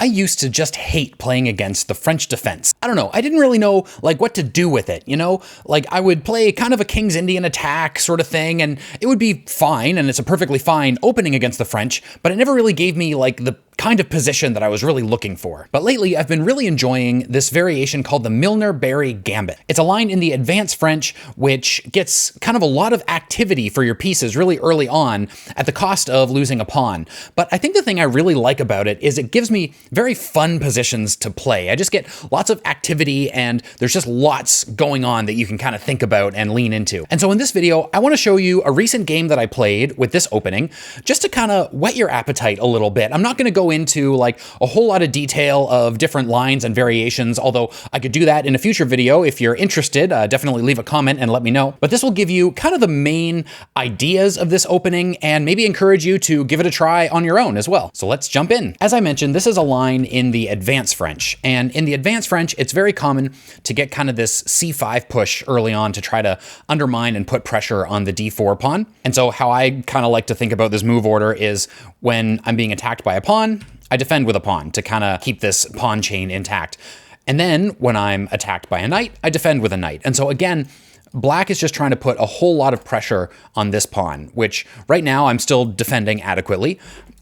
I used to just hate playing against the French defense. I don't know, I didn't really know like what to do with it, you know? Like I would play kind of a King's Indian attack sort of thing, and it would be fine, and it's a perfectly fine opening against the French, but it never really gave me like the kind of position that I was really looking for. But lately, I've been really enjoying this variation called the Milner-Barry Gambit. It's a line in the advanced French which gets kind of a lot of activity for your pieces really early on at the cost of losing a pawn. But I think the thing I really like about it is it gives me very fun positions to play. I just get lots of activity, and there's just lots going on that you can kind of think about and lean into. And so in this video, I want to show you a recent game that I played with this opening, just to kind of whet your appetite a little bit. I'm not going to go into like a whole lot of detail of different lines and variations, although I could do that in a future video. If you're interested, definitely leave a comment and let me know. But this will give you kind of the main ideas of this opening and maybe encourage you to give it a try on your own as well. So let's jump in. As I mentioned, this is a line in the advanced French, and in the advanced French, it's very common to get kind of this c5 push early on to try to undermine and put pressure on the d4 pawn. And so how I kind of like to think about this move order is when I'm being attacked by a pawn, I defend with a pawn to kind of keep this pawn chain intact. And then when I'm attacked by a knight, I defend with a knight. And so again, Black is just trying to put a whole lot of pressure on this pawn, which right now I'm still defending adequately.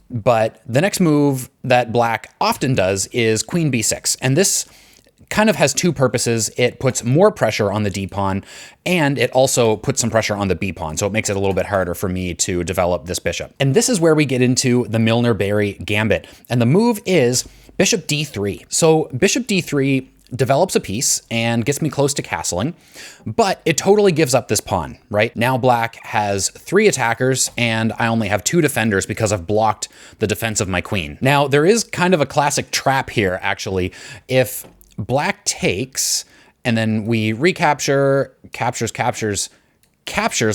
But the next move that Black often does is queen b6. And this kind of has two purposes. It puts more pressure on the d pawn, and it also puts some pressure on the b pawn. So it makes it a little bit harder for me to develop this bishop. And this is where we get into the Milner-Barry Gambit. And the move is bishop d3. So bishop d3 develops a piece and gets me close to castling, but it totally gives up this pawn, right? Now Black has 3 attackers and I only have 2 defenders because I've blocked the defense of my queen. Now there is kind of a classic trap here, actually. If Black takes and then we recapture, captures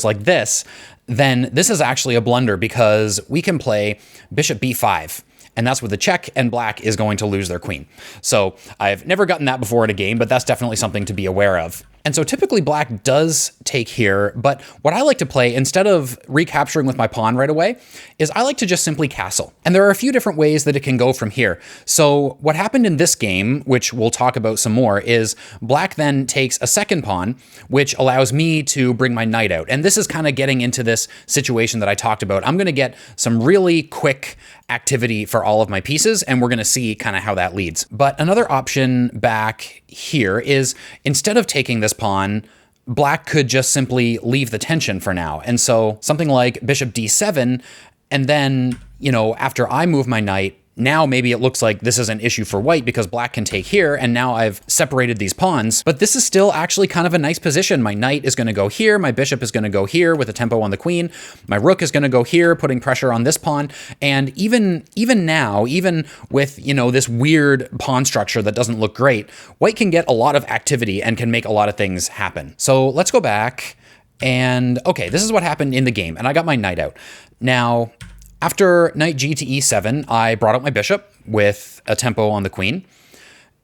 like this, then this is actually a blunder because we can play bishop b5. And that's with the check, and Black is going to lose their queen. So I've never gotten that before in a game, but that's definitely something to be aware of. And so typically Black does take here, but what I like to play, instead of recapturing with my pawn right away, is I like to just simply castle. And there are a few different ways that it can go from here. So what happened in this game, which we'll talk about some more, is Black then takes a second pawn, which allows me to bring my knight out. And this is kind of getting into this situation that I talked about. I'm going to get some really quick activity for all of my pieces, and we're going to see kind of how that leads. But another option back here is, instead of taking this pawn, Black could just simply leave the tension for now. And so something like bishop d7, and then, you know, after I move my knight, now maybe it looks like this is an issue for white because Black can take here, and now I've separated these pawns, but this is still actually kind of a nice position. My knight is going to go here, my bishop is going to go here with a tempo on the queen, my rook is going to go here, putting pressure on this pawn, and even now, even with, you know, this weird pawn structure that doesn't look great, white can get a lot of activity and can make a lot of things happen. So let's go back, and okay, this is what happened in the game, and I got my knight out. Now, after knight g to e7, I brought up my bishop with a tempo on the queen.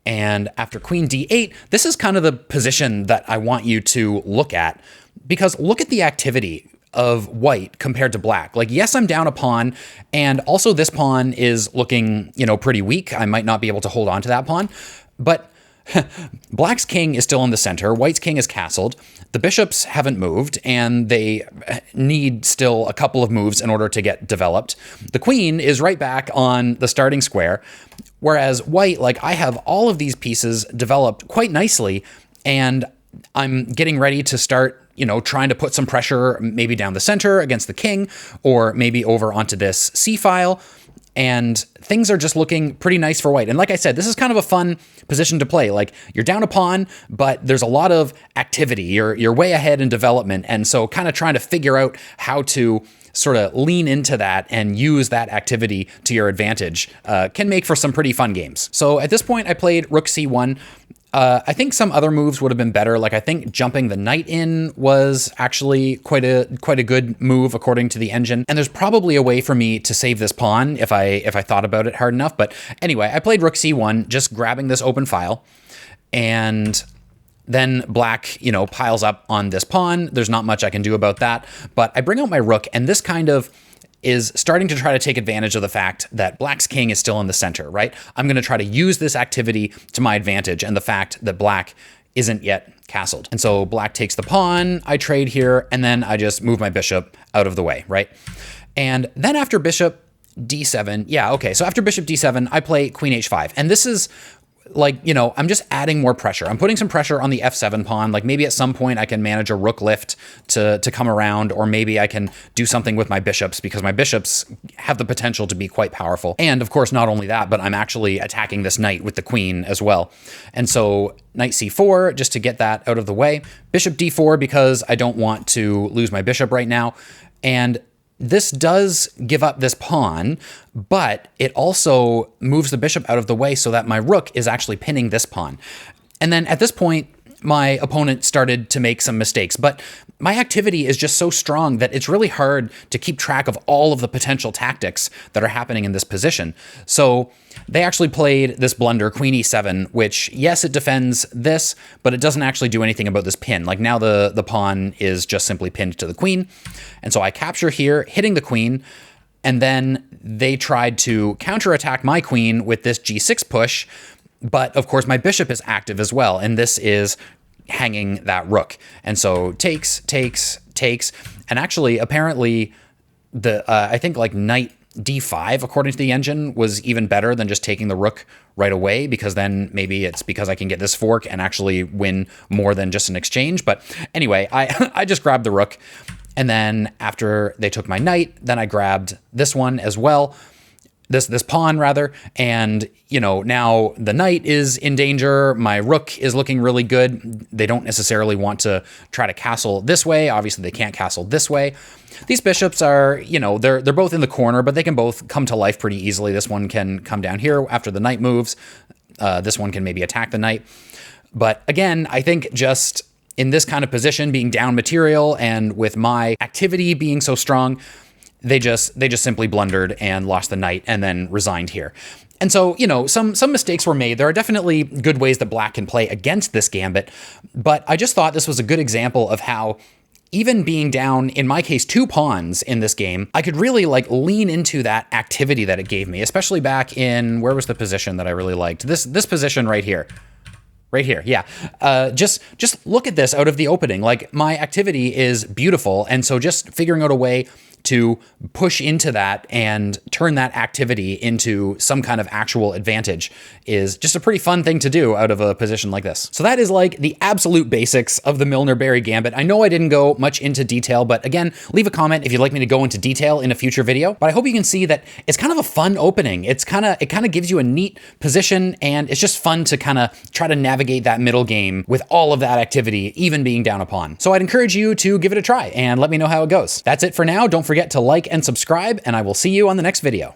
And after queen d8, this is kind of the position that I want you to look at, because look at the activity of white compared to Black. Like, yes, I'm down a pawn, and also this pawn is looking, you know, pretty weak. I might not be able to hold on to that pawn, but Black's king is still in the center, White's king is castled, the bishops haven't moved, and they need still a couple of moves in order to get developed. The queen is right back on the starting square, whereas White, like, I have all of these pieces developed quite nicely, and I'm getting ready to start, you know, trying to put some pressure maybe down the center against the king, or maybe over onto this c-file. And things are just looking pretty nice for white. And like I said, this is kind of a fun position to play. Like, you're down a pawn, but there's a lot of activity. You're way ahead in development. And so kind of trying to figure out how to sort of lean into that and use that activity to your advantage can make for some pretty fun games. So at this point, I played rook c1. I think some other moves would have been better. Like, I think jumping the knight in was actually quite a good move according to the engine. And there's probably a way for me to save this pawn if I thought about it hard enough. But anyway, I played rook c1, just grabbing this open file, and then Black, you know, piles up on this pawn. There's not much I can do about that, but I bring out my rook, and this kind of is starting to try to take advantage of the fact that black's king is still in the center, right? I'm going to try to use this activity to my advantage and the fact that black isn't yet castled. And so black takes the pawn, I trade here, and then I just move my bishop out of the way, right? And then after bishop d7, yeah, okay, so after bishop d7, I play queen h5. And this is like, you know, I'm just adding more pressure. I'm putting some pressure on the f7 pawn. Like maybe at some point I can manage a rook lift to come around, or maybe I can do something with my bishops because my bishops have the potential to be quite powerful. And of course, not only that, but I'm actually attacking this knight with the queen as well. And so knight c4, just to get that out of the way. Bishop d4, because I don't want to lose my bishop right now. And this does give up this pawn, but it also moves the bishop out of the way so that my rook is actually pinning this pawn. And then at this point, my opponent started to make some mistakes, but my activity is just so strong that it's really hard to keep track of all of the potential tactics that are happening in this position. So they actually played this blunder, queen e7, which, yes, it defends this, but it doesn't actually do anything about this pin. Like now the pawn is just simply pinned to the queen. And so I capture here, hitting the queen, and then they tried to counterattack my queen with this g6 push. But of course, my bishop is active as well, and this is hanging that rook. And so takes, and actually, apparently, I think like knight d5, according to the engine, was even better than just taking the rook right away, because then maybe it's because I can get this fork and actually win more than just an exchange. But anyway, I just grabbed the rook, and then after they took my knight, then I grabbed this one as well. This pawn rather, and you know, now the knight is in danger, my rook is looking really good. They don't necessarily want to try to castle this way. Obviously they can't castle this way. These bishops are, you know, they're both in the corner, but they can both come to life pretty easily. This one can come down here after the knight moves. This one can maybe attack the knight. But again, I think just in this kind of position, being down material and with my activity being so strong, they just simply blundered and lost the knight and then resigned here. And so, you know, some mistakes were made. There are definitely good ways that black can play against this gambit, but I just thought this was a good example of how even being down, in my case, 2 pawns in this game, I could really like lean into that activity that it gave me, especially back in, where was the position that I really liked? This position right here. Right here, yeah. Just look at this out of the opening. Like, my activity is beautiful, and so just figuring out a way to push into that and turn that activity into some kind of actual advantage is just a pretty fun thing to do out of a position like this. So that is like the absolute basics of the Milner-Barry Gambit. I know I didn't go much into detail, but again, leave a comment if you'd like me to go into detail in a future video. But I hope you can see that it's kind of a fun opening. It kind of gives you a neat position, and it's just fun to kind of try to navigate that middle game with all of that activity, even being down a pawn. So I'd encourage you to give it a try and let me know how it goes. That's it for now. Don't forget to like and subscribe, and I will see you on the next video.